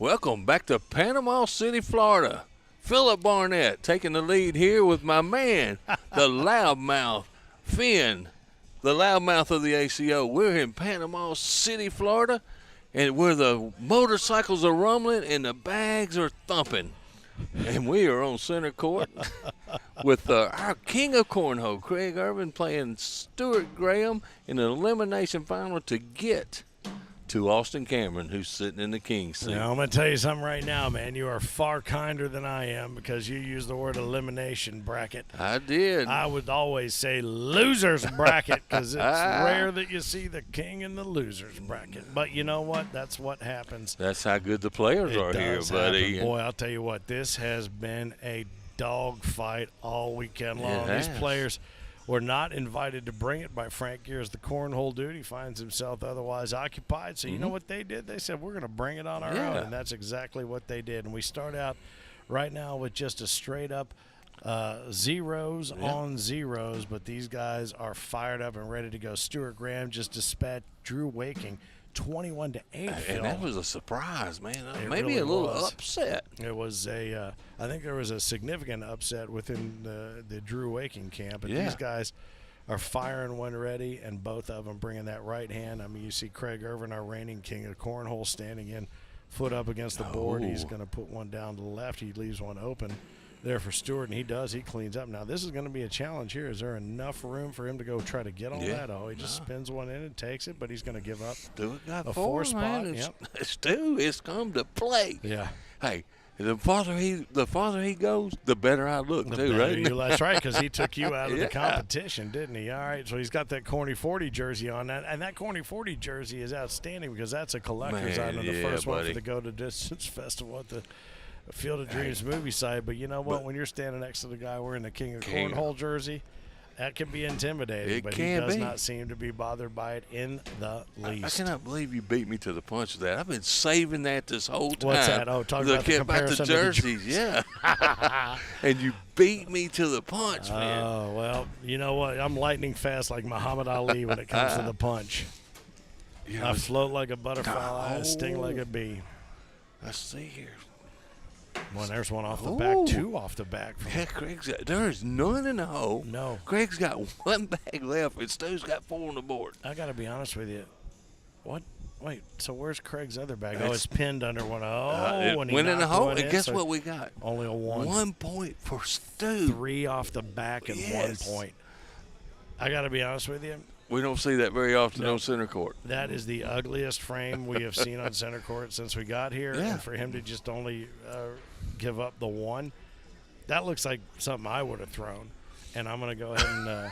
Welcome back to Panama City, Florida. Philip Barnett taking the lead here with my man, the loudmouth, Finn, the loudmouth of the ACO. We're in Panama City, Florida, and where the motorcycles are rumbling and the bags are thumping. And we are on center court with our king of cornhole, Craig Ervin, playing Stuart Graham in an elimination final to get to Austin Cameron, who's sitting in the king's seat. Now, I'm going to tell you something right now, man. You are far kinder than I am because you used the word elimination bracket. I did. I would always say losers bracket because it's rare that you see the king in the losers bracket. But you know what? That's what happens. That's how good the players are here, buddy. Happen. Boy, I'll tell you what. This has been a dog fight all weekend long. These players were not invited to bring it by Frank Gears. The cornhole dude, he finds himself otherwise occupied. So you know what they did? They said, we're going to bring it on our own. And that's exactly what they did. And we start out right now with just a straight-up zeros on zeros. But these guys are fired up and ready to go. Stuart Graham just dispatched Drew Waking 21-8. And that was a surprise, man. Maybe really a little was. upset. It was I think there was a significant upset within the Drew Waking camp. And these guys are firing one ready, and both of them bringing that right hand. I mean, you see Craig Ervin, our reigning king of cornhole, standing in, foot up against the board. He's going to put one down to the left. He leaves one open there for Stuart, and he does. He cleans up. Now, this is going to be a challenge here. Is there enough room for him to go try to get on that? Oh, he just spins one in and takes it, but he's going to give up got a four spot. Stu, it's come to play. Yeah. Hey, the farther he goes, the better I look, too, right? That's right, because he took you out of the competition, didn't he? All right, so he's got that Corny 40 jersey on. And that Corny 40 jersey is outstanding because that's a collector's item. The first one for the Go to Distance Festival at the Field of Dreams movie site. But you know what? When you're standing next to the guy wearing the King of Cornhole jersey, that can be intimidating. But he does not seem to be bothered by it in the least. I cannot believe you beat me to the punch of that. I've been saving that this whole time. What's that? Oh, talking about the comparison about the jerseys. Yeah. And you beat me to the punch, man. Oh, well, you know what? I'm lightning fast like Muhammad Ali when it comes to the punch. I float like a butterfly. I sting like a bee. Let's see here. Well, there's one off the back, two off the back. There's none in the hole. No. Craig's got one bag left, and Stu's got four on the board. I got to be honest with you. What? Wait, so where's Craig's other bag? It's pinned under one. It went in the hole, and guess what we got? Only a one. 1 point for Stu. Three off the back and 1 point. I got to be honest with you. We don't see that very often on center court. That is the ugliest frame we have seen on center court since we got here. Yeah. And for him to just only give up the one, that looks like something I would have thrown. And I'm going to go ahead and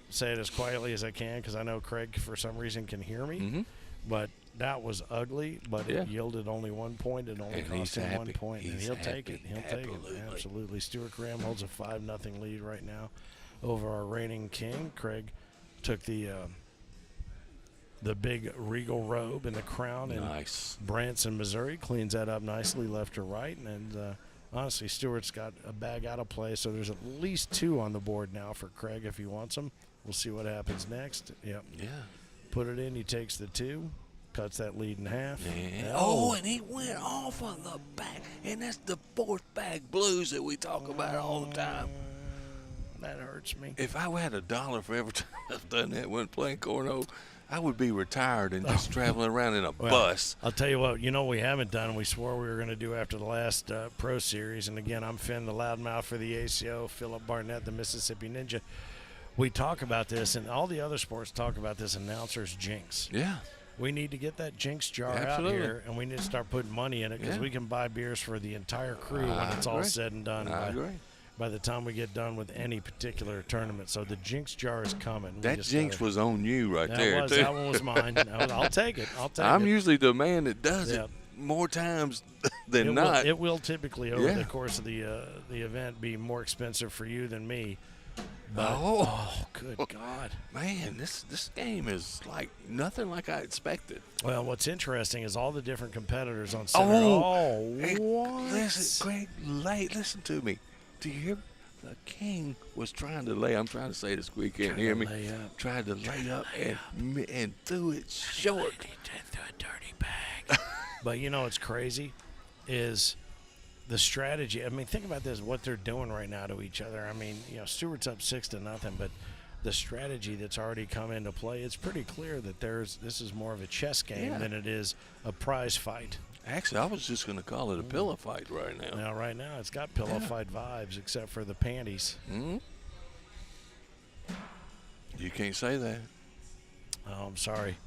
say it as quietly as I can because I know Craig, for some reason, can hear me. But that was ugly, but it yielded only 1 point. It only cost him 1 point. And he'll take it. He'll take it. Absolutely. Stuart Graham holds a 5-0 lead right now over our reigning king. Craig took the big regal robe and the crown in Branson, Missouri, cleans that up nicely left to right. And honestly, Stewart's got a bag out of play, so there's at least 2 on the board now for Craig if he wants them. We'll see what happens next. Yep. Yeah. Put it in. He takes the 2, cuts that lead in half. Yeah. Oh, and he went off of the back. And that's the 4th bag blues that we talk about all the time. That hurts me. If I had $1 for every time I've done that when playing cornhole, I would be retired and just traveling around in a bus. I'll tell you what, we haven't done, we swore we were going to do after the last Pro Series. And again, I'm Finn, the loudmouth for the ACO, Philip Barnett, the Mississippi Ninja. We talk about this, and all the other sports talk about this announcer's jinx. Yeah. We need to get that jinx jar out here, and we need to start putting money in it because we can buy beers for the entire crew when it's all said and done. I agree. By the time we get done with any particular tournament. So the jinx jar is coming. That jinx was on you there, too. That one was mine. I'll take it. I'm usually the man that does it more times than not. It will typically, over the course of the event, be more expensive for you than me. But, good God. Man, this game is like nothing like I expected. Well, what's interesting is all the different competitors on center. What? Listen, Greg, listen to me. Do you hear? The king was trying to lay. I'm trying to say this, we can't hear me. Tried to lay up and threw it short. Threw a dirty bag. But you know it's crazy. is the strategy. I mean, think about this, what they're doing right now to each other. I mean, Stewart's up 6-0, but the strategy that's already come into play, it's pretty clear that this is more of a chess game than it is a prize fight. Actually, I was just going to call it a pillow fight right now. Now, right now, it's got pillow fight vibes, except for the panties. Mm-hmm. You can't say that. Oh, I'm sorry.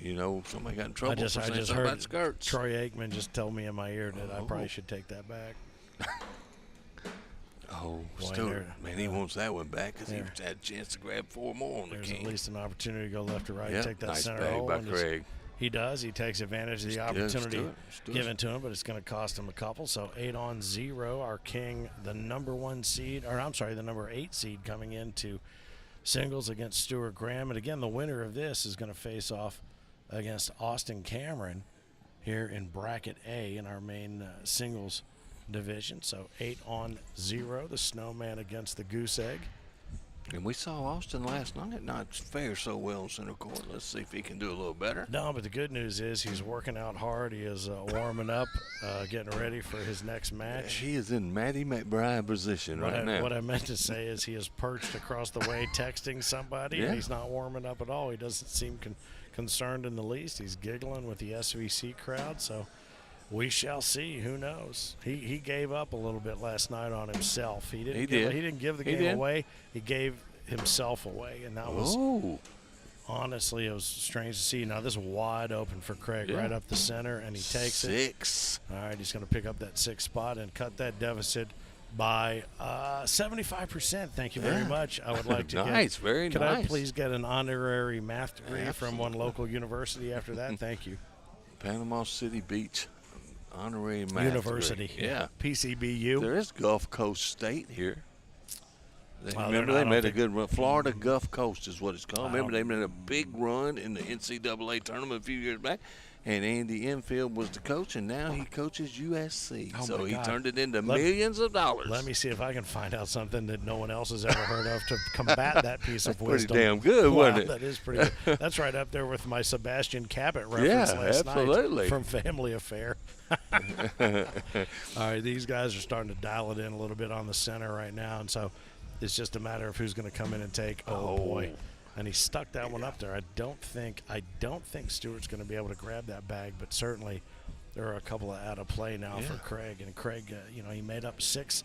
Somebody got in trouble I just for saying something heard about skirts. Troy Aikman just told me in my ear that I probably should take that back. Oh, Stuart, man, he wants that one back because he had a chance to grab 4 more on the There's king. at least an opportunity to go left or right, Yep, take that nice center bag hole. by Craig. He does. He takes advantage of the opportunity Stuart. given to him, but it's going to cost him a couple. So 8-0. Our king, the number 8 seed coming into singles against Stuart Graham. And again, the winner of this is going to face off against Austin Cameron here in bracket A in our main singles division. So 8-0, the Snowman against the Goose Egg. And we saw Austin last night not fare so well in center court. Let's see if he can do a little better. No, but the good news is he's working out hard. He is warming up, getting ready for his next match. He is in Matty McBride position right now. What I meant to say is he is perched across the way texting somebody, and he's not warming up at all. He doesn't seem concerned in the least. He's giggling with the SVC crowd, so we shall see. Who knows? He gave up a little bit last night on himself. He didn't give the game away. He gave himself away, and that was honestly, it was strange to see. Now this is wide open for Craig, right up the center, and he takes it. 6. All right, he's going to pick up that 6th spot and cut that deficit by 75%. Thank you very much. I would like to Could I please get an honorary math degree from one local university after that? Thank you. Panama City Beach honorary math University. Degree. Yeah. PCBU. There is Gulf Coast State here. Remember, they made a good run. Florida Gulf Coast is what it's called. Remember, they made a big run in the NCAA tournament a few years back, and Andy Enfield was the coach, and now he coaches USC. So he turned it into millions of dollars. Let me see if I can find out something that no one else has ever heard of to combat that piece of wisdom. Pretty damn good, wasn't it? That is pretty good. That's right up there with my Sebastian Cabot reference last night from Family Affair. All right, these guys are starting to dial it in a little bit on the center right now, and so it's just a matter of who's going to come in and take. Oh boy. And he stuck that one up there. I don't think Stuart's going to be able to grab that bag, but certainly there are a couple of out of play now for Craig. And Craig, he made up 6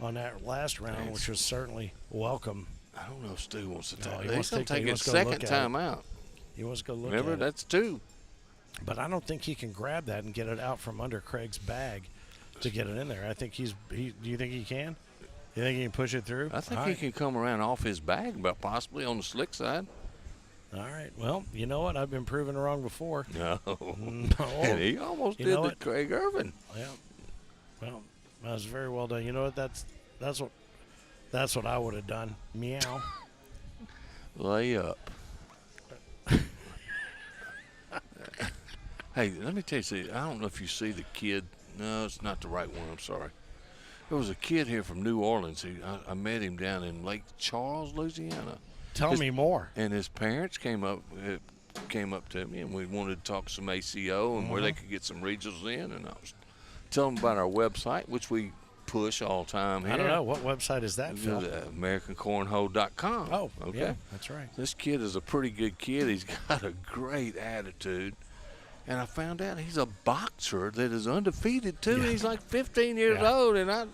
on that last round, which was certainly welcome. I don't know if Stu wants to take He's going to take his second time out. He wants to go look Remember, at that's 2. But I don't think he can grab that and get it out from under Craig's bag to get it in there. I think do you think he can? You think he can push it through? I think he can come around off his bag, but possibly on the slick side. All right. Well, you know what? I've been proven wrong before. No. And he almost did to Craig Ervin. Yeah. Well, that was very well done. You know what? That's what I would have done. Meow. Lay up. Hey, let me tell you, I don't know if you see the kid. No, it's not the right one. I'm sorry. There was a kid here from New Orleans. I met him down in Lake Charles, Louisiana. Tell me more. And his parents came up to me, and we wanted to talk some ACO and where they could get some regionals in. And I was telling them about our website, which we push all the time here. I don't know. What website is that, Phil? AmericanCornhole.com. Oh, okay. Yeah, that's right. This kid is a pretty good kid. He's got a great attitude. And I found out he's a boxer that is undefeated, too. Yeah. He's like 15 years old, and I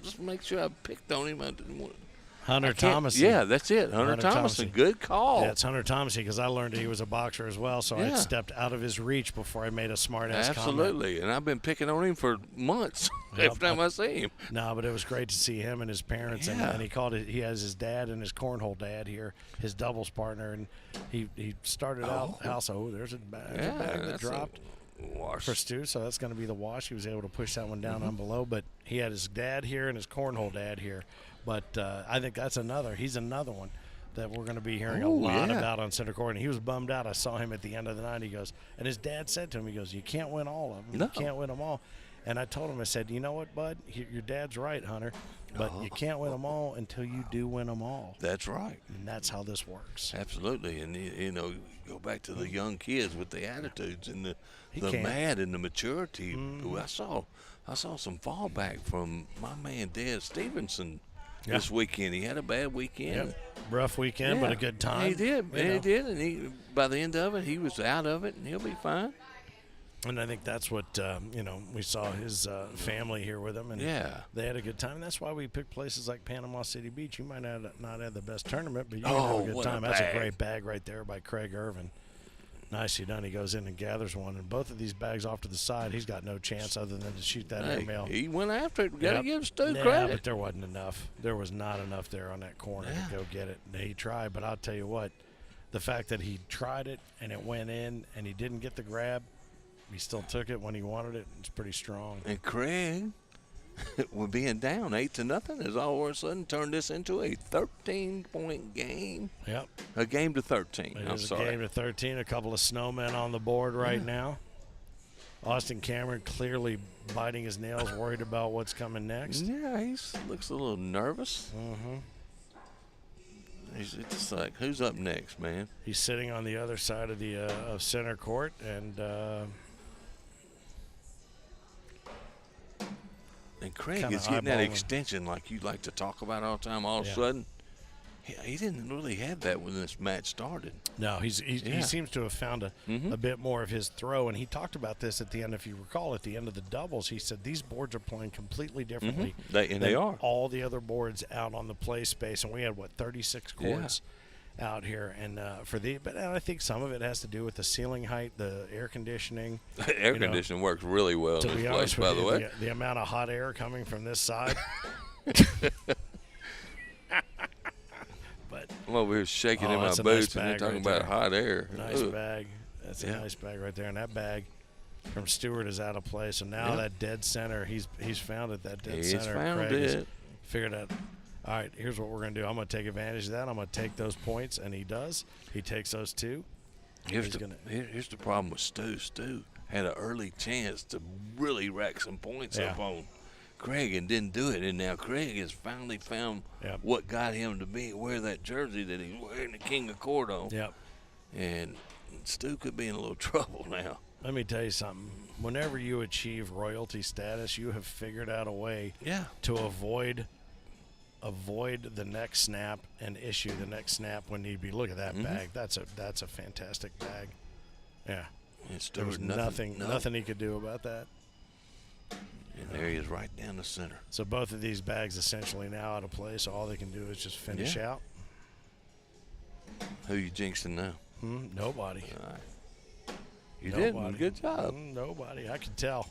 just make sure I picked on him. I didn't want Hunter Thomason. Yeah, that's it. Hunter Thomason. Good call. Yeah, it's Hunter Thomason because I learned that he was a boxer as well, so I stepped out of his reach before I made a smart-ass comment. Absolutely, and I've been picking on him for months every time I see him. No, but it was great to see him and his parents, and he has his dad and his cornhole dad here, his doubles partner, and he started out house. Oh, there's a bag that dropped. Wash. For Stu, so that's going to be the wash. He was able to push that one down on below, but he had his dad here and his cornhole dad here. But I think he's another one that we're going to be hearing a lot about on center court. And he was bummed out. I saw him at the end of the night. He goes, and his dad said to him, he goes, you can't win all of them. You can't win them all. And I told him, I said, you know what, bud? Your dad's right, Hunter. But you can't win them all until you do win them all. That's right. And that's how this works. Absolutely. And, you know, go back to the young kids with the attitudes and the mad and the maturity. I saw some fallback from my man, Dad Stevenson, this weekend. He had a bad weekend. Yep. Rough weekend, but a good time. He did. He did. And by the end of it, he was out of it, and he'll be fine. And I think that's what, we saw his family here with him, and they had a good time. And that's why we picked places like Panama City Beach. You might not have the best tournament, but you can have a good time. That's a great bag right there by Craig Ervin. Nicely done. He goes in and gathers one. And both of these bags off to the side, he's got no chance other than to shoot that airmail. He went after it. Got to give Stu credit. But there wasn't enough. There was not enough there on that corner to go get it. And he tried, but I'll tell you what, the fact that he tried it and it went in and he didn't get the grab, he still took it when he wanted it. It's pretty strong. And Craig, with being down 8-0, has all of a sudden turned this into a 13-point game. Yep. A game to 13. It is a game to 13. A couple of snowmen on the board right now. Austin Cameron clearly biting his nails, worried about what's coming next. Yeah, he looks a little nervous. He's just like, who's up next, man? He's sitting on the other side of the of center court, and Craig is getting that extension like you like to talk about all the time. All of a sudden, he didn't really have that when this match started. No, he seems to have found a bit more of his throw, and he talked about this at the end. If you recall, at the end of the doubles, he said these boards are playing completely differently. They are. All the other boards out on the play space, and we had 36 courts out here, and but I think some of it has to do with the ceiling height, the air conditioning. Air conditioning works really well in this place, by the way. The amount of hot air coming from this side. Well, we were shaking in my boots, and you're talking about hot air. Nice bag. That's a nice bag right there, and that bag from Stuart is out of play. So now that dead center, he's found it. That dead center. He's found it. Figured out. All right, here's what we're going to do. I'm going to take advantage of that. I'm going to take those points, and he does. He takes those two. Here's the problem with Stu. Stu had an early chance to really rack some points up on Craig and didn't do it. And now Craig has finally found what got him to wear that jersey that he's wearing, the King of Cornhole. Yep. And Stu could be in a little trouble now. Let me tell you something. Whenever you achieve royalty status, you have figured out a way to avoid the next snap and issue the next snap when need be. Look at that bag. That's a fantastic bag. Yeah. There was nothing he could do about that. And there he is right down the center. So both of these bags essentially now out of play, so all they can do is just finish out. Who you jinxing now? Nobody. You did. Good job. Nobody. I could tell.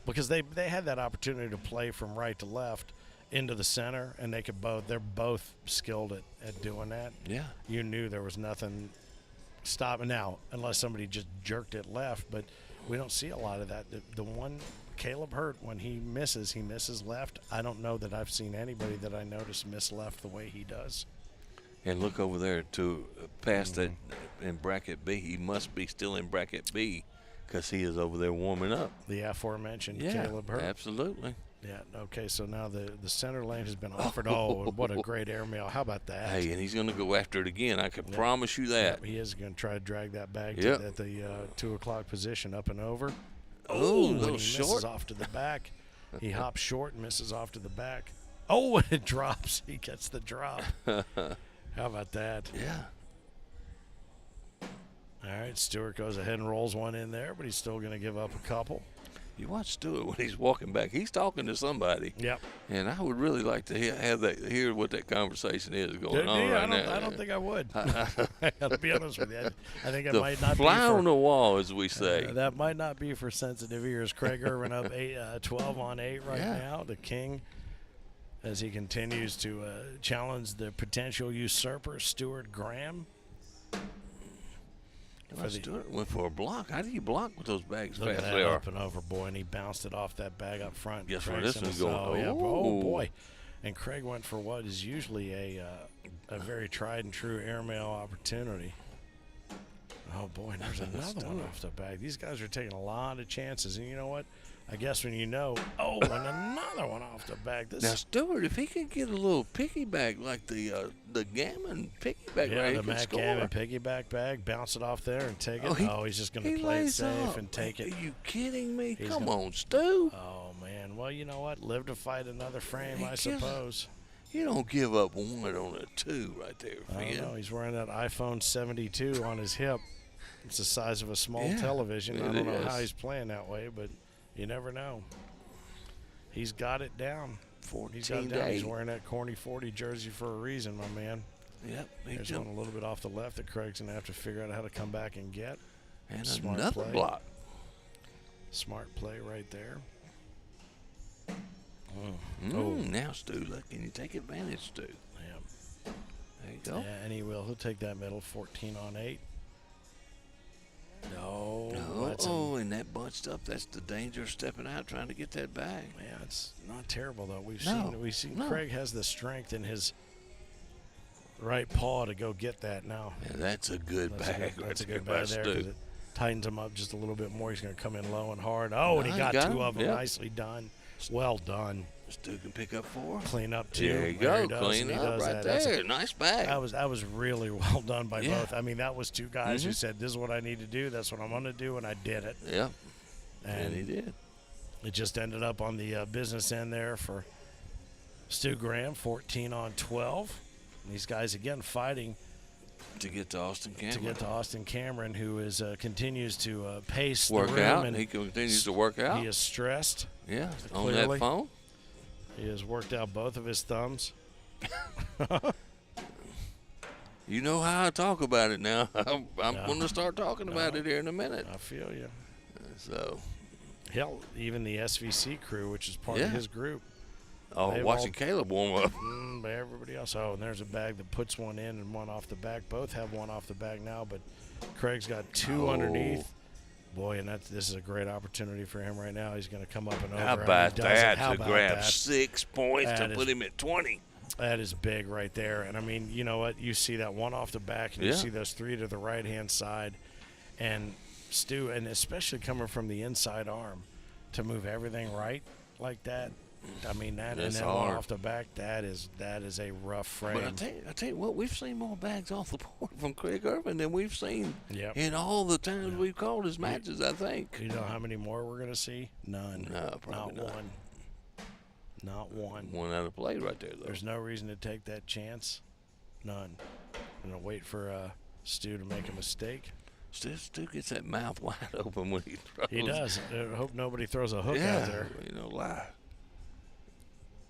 Because they had that opportunity to play from right to left into the center, and they're both skilled at doing that. Yeah. You knew there was nothing stopping now, unless somebody just jerked it left, but we don't see a lot of that. The one Caleb Hurt, when he misses left. I don't know that I've seen anybody that I notice miss left the way he does. And look over there to past that in bracket B. He must be still in bracket B because he is over there warming up. The aforementioned Caleb Hurt. Absolutely. Yeah, okay, so now the center lane has been offered. Oh, what a great airmail. How about that? Hey, and he's going to go after it again. I can promise you that. He is going to try to drag that bag to the 2 o'clock position up and over. Oh, a little he short. Misses off to the back. He hops short and misses off to the back. Oh, and it drops. He gets the drop. How about that? Yeah. All right, Stuart goes ahead and rolls one in there, but he's still going to give up a couple. You watch Stuart when he's walking back. He's talking to somebody. Yep. And I would really like to hear what that conversation is going on right now. I don't think I would. I'll be honest with you. I think it the might not be fly on the wall, as we say. That might not be for sensitive ears. Craig Ervin up 12 on 8 right now. The king, as he continues to challenge the potential usurper, Stuart Graham. Stuart went for a block. How do you block with those bags Look fast at that they are? Up and over, boy, and he bounced it off that bag up front. Guess where this one's going? Oh, boy. And Craig went for what is usually a very tried and true airmail opportunity. Oh, boy, there's another one off the bag. These guys are taking a lot of chances. And you know what? I guess when you know, oh, and another one off the back. This Now, Stuart, if he can get a little piggyback like the Gammon piggyback, yeah, right, he the can Matt score. Gammon piggyback bag, bounce it off there and take it. Oh, He's just going to play it lays safe up. and take it. Are you kidding me? He's Come gonna- on, Stu. Oh, man. Well, you know what? Live to fight another frame, He I gives- suppose. You don't give up one on a 2 right there, I don't Finn. know. He's wearing that iPhone 72 on his hip. It's the size of a small Yeah, television. I it don't know is. how he's playing that way, but you never know. He's got it down. He's got 14 it down. He's to 8. wearing that corny 40 jersey for a reason, my man. Yep, he There's jumped. one a little bit off the left that Craig's going to have to figure out how to come back and get. And Smart another play. block. Smart play right there. Oh, Now, Stu, look, can you take advantage, Stu? yeah. There you go. Yeah, and he will. He'll take that middle, 14 on 8. No. That's And that bunched up, that's the danger of stepping out trying to get that bag. yeah, it's not terrible though. We've seen No. Craig has the strength in his right paw to go get that now. Yeah, that's a good bag. That's a right good there by bag there 'cause Stu. it tightens him up just a little bit more. He's going to come in low and hard. Oh, and he He got got 2 him. of them. Yep. Nicely done. Well done. Stu can pick up 4. Clean up 2. There you There go. he does, Clean and he up does right that. That's a- there. Nice bag. That was really well done by Yeah. both. I mean, that was 2 guys who Mhm. said, "This is what I need to do. That's what I'm going to do," and I did it. Yep. And And he did. it just ended up on the business end there for Stu Graham, 14 on 12. And these guys again fighting To get to Austin Cameron. to get to Austin Cameron, who is continues to pace work the room, out. and He continues to work out. he is stressed. Yeah, on clearly. that phone. He has worked out both of his thumbs. You know how I talk about it now. I'm No. going to start talking about No. it here in a minute. I feel you. So, Hell, even the SVC crew, which is part Yeah. of his group, watching all- Caleb warm up. but everybody else. Oh, and there's a bag that puts one in and one off the back. Both have one off the back now, but Craig's got 2 underneath. Boy, and this is a great opportunity for him right now. He's going to come up and over. How and he about does it. that How to about grab that? 6 points That to is- put him at 20? That is big right there. And, I mean, you know what? You see that one off the back, and you Yeah. see those 3 to the right-hand side. And Stu, and especially coming from the inside arm, to move everything right like that, I mean, that That's and then one hard. off the back, that is a rough frame. But I tell you what, we've seen more bags off the board from Craig Ervin than we've seen Yep. in all the times we've called his matches, I think. You know how many more we're going to see? None. No, probably not. one. Not one. One out of play right there, though. There's no reason to take that chance. None. I'm going to wait for Stu to make a mistake. Stu gets that mouth wide open when he throws. He does. I hope nobody throws a hook Yeah, out there. lie.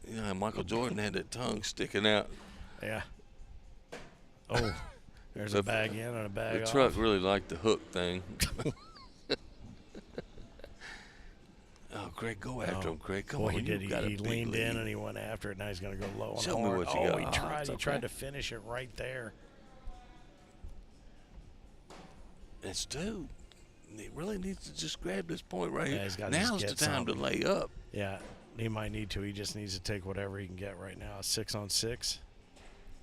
You know how Michael Jordan had that tongue sticking out. Yeah. Oh, there's The- a bag in and a bag The off. truck really liked the hook thing. Oh, Craig, go after him, Craig. Come Boy, on, he did. you got a He big leaned in lead. and he went after it. Now he's going to go low and Show me hard. what you Oh, got. he Oh, tried. it's He tried okay. to finish it right there. And Stu, he really needs to just grab this point right Yeah, here. he's gotta just Now's the get time to something. lay up. Yeah, he might need to. He just needs to take whatever he can get right now. 6 on 6.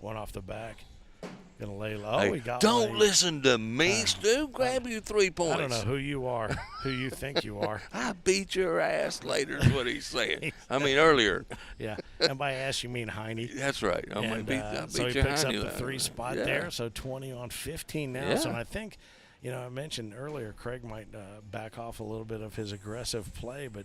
One off the back. Gonna lay low. Hey, He got don't one. listen to me, Stu. Grab your 3 points. I don't know who you are, who you think you are. I beat your ass later is what he's saying. I mean, earlier. Yeah, and by ass you mean Heine. That's right. I And, beat so he your picks up hiney the line. 3 spot Yeah. there. So 20 on 15 now. Yeah. So I think, I mentioned earlier Craig might back off a little bit of his aggressive play, but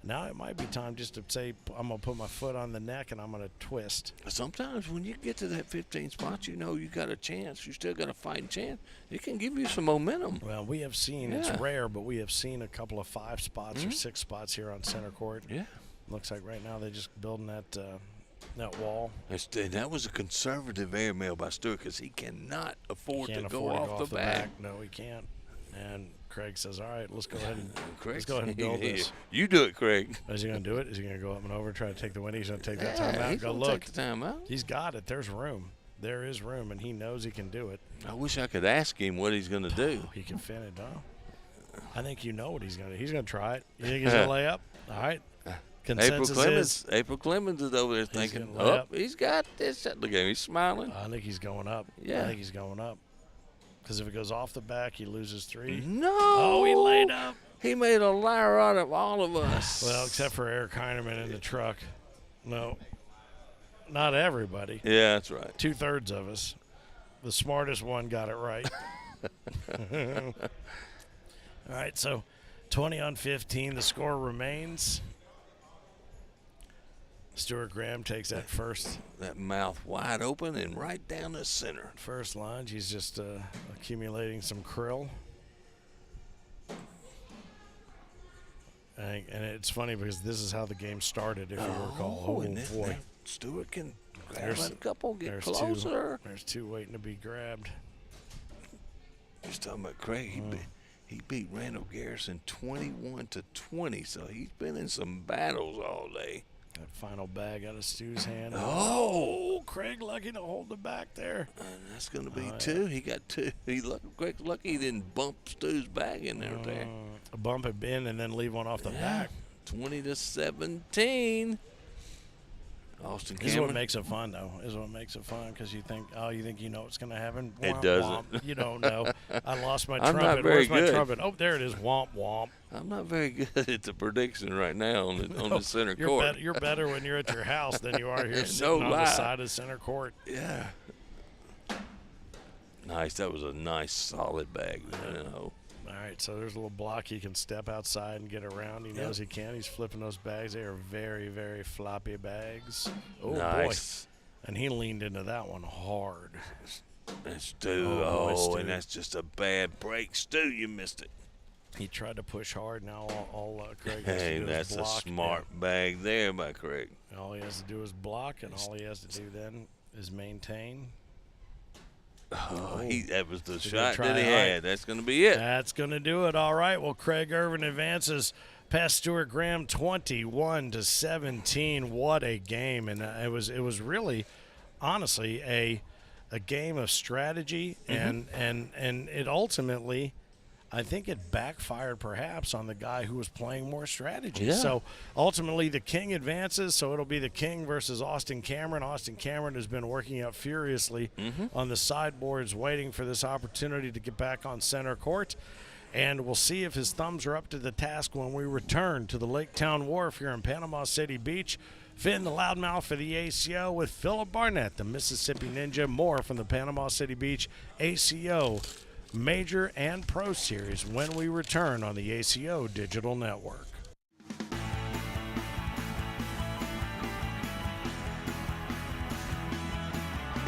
now it might be time just to say I'm gonna put my foot on the neck and I'm gonna twist. Sometimes when you get to that 15 spot, you know you got a chance. You still got a fighting chance. It can give you some momentum. Well, we have seen, it's Yeah. rare, but we have seen a couple of 5 spots or 6 spots here on center court. Yeah. Looks like right now they're just building that wall. And that was a conservative airmail by Stuart because he cannot afford Can't to afford go to off the back. No, he can't. And Craig says, all right, let's go ahead and Craig, let's go ahead and build this. You do it, Craig. Is he going to do it? Is he going to go up and over and try to take the win? He's going to take that Yeah, time out. he's Go gonna look. take the time out. He's got it. There's room. There is room, and he knows he can do it. I wish I could ask him what he's going to do. He can finish, huh? I think you know what he's going to do. He's going to try it. You think he's going to lay up? All right. Consensus April Clemens is over there He's thinking, gonna lay up. he's got this. Look at him. He's smiling. I think he's going up. Yeah. I think he's going up. Because if it goes off the back, he loses 3. No. Oh, he laid up. He made a liar out of all of us. Well, except for Eric Heineman in the truck. No, not everybody. Yeah, that's right. 2/3 of us. The smartest one got it right. All right, so 20 on 15. The score remains. Stuart Graham takes that first. That mouth wide open and right down the center. First lunge. He's just accumulating some krill. And it's funny because this is how the game started, if you recall. Oh, boy. Stuart can grab a couple, get there's closer. There's 2 waiting to be grabbed. Just talking about Craig. He beat Randall Garrison 21-20, so he's been in some battles all day. That final bag out of Stu's hand. Oh, Craig lucky to hold the back there. And that's going to be 2. Yeah. He got 2. Craig's lucky he didn't bump Stu's bag in there. Bump it in and then leave one off the back. 20-17. Austin Cameron. This is what makes it fun, though. This is what makes it fun because you think you know what's going to happen. Womp, it doesn't. Womp. You don't know. I lost my I'm trumpet. not very Where's my good. trumpet? Oh, there it is. Womp, womp. I'm not very good at the prediction right now on the center court. You're better when you're at your house than you are here sitting on the side of center court. Yeah. Nice. That was a nice, solid bag. All right, so there's a little block. He can step outside and get around. He knows he can. He's flipping those bags. They are very, very floppy bags. Oh, nice. Boy. And he leaned into that one hard. That's Stu. Oh, and that's just a bad break. Stu, you missed it. He tried to push hard. Now all Craig has hey, to do that's is block. A smart bag there by Craig. All he has to do is block, and all he has to do then is maintain. That was the shot that he had. That's going to be it. That's going to do it. All right. Well, Craig Ervin advances past Stuart Graham 21-17. What a game. And it was really, honestly, a game of strategy. And it ultimately, I think it backfired perhaps on the guy who was playing more strategy. Yeah. So ultimately the King advances, so it'll be the King versus Austin Cameron. Austin Cameron has been working out furiously on the sideboards, waiting for this opportunity to get back on center court. And we'll see if his thumbs are up to the task when we return to the Lake Town Wharf here in Panama City Beach. Finn, the loudmouth for the ACO, with Philip Barnett, the Mississippi Ninja. More from the Panama City Beach ACO Major and Pro Series when we return on the ACO Digital Network.